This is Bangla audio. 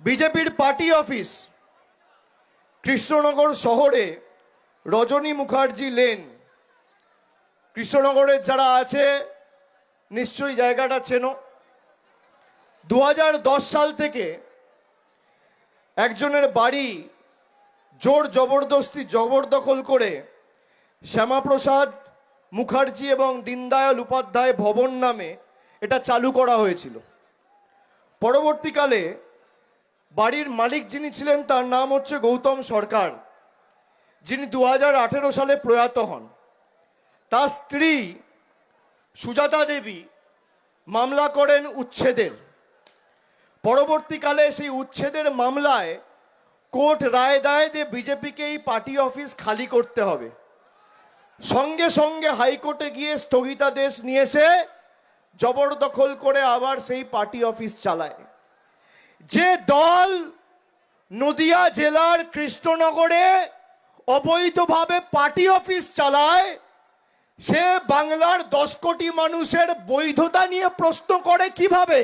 বিজেপির পার্টি অফিস কৃষ্ণনগর শহরে রজনী মুখার্জি লেন। কৃষ্ণনগরের যারা আছে নিশ্চয়ই জায়গাটা চেনো। 2010 সাল থেকে একজনের বাড়ি জোর জবরদস্তি জবরদখল করে শ্যামাপ্রসাদ মুখার্জি এবং দীনদয়াল উপাধ্যায় ভবন নামে এটা চালু করা হয়েছিল। পরবর্তীকালে বাড়ির মালিক যিনি ছিলেন তার নাম হচ্ছে গৌতম সরকার, যিনি 2018 সালে প্রয়াত হন। তার স্ত্রী সুজাতা দেবী মামলা করেন উচ্ছেদের। পরবর্তীকালে সেই উচ্ছেদের মামলায় কোর্ট রায় দেয় যে বিজেপিকে এই পার্টি অফিস খালি করতে হবে। সঙ্গে সঙ্গে হাইকোর্টে গিয়ে স্থগিতাদেশ নিয়ে এসে জবরদখল করে আবার সেই পার্টি অফিস চালায়। যে দল নদিয়া জেলার কৃষ্ণনগরে অবৈধভাবে পার্টি অফিস চালায়, সে বাংলার 10 কোটি মানুষের বৈধতা নিয়ে প্রশ্ন করে কিভাবে?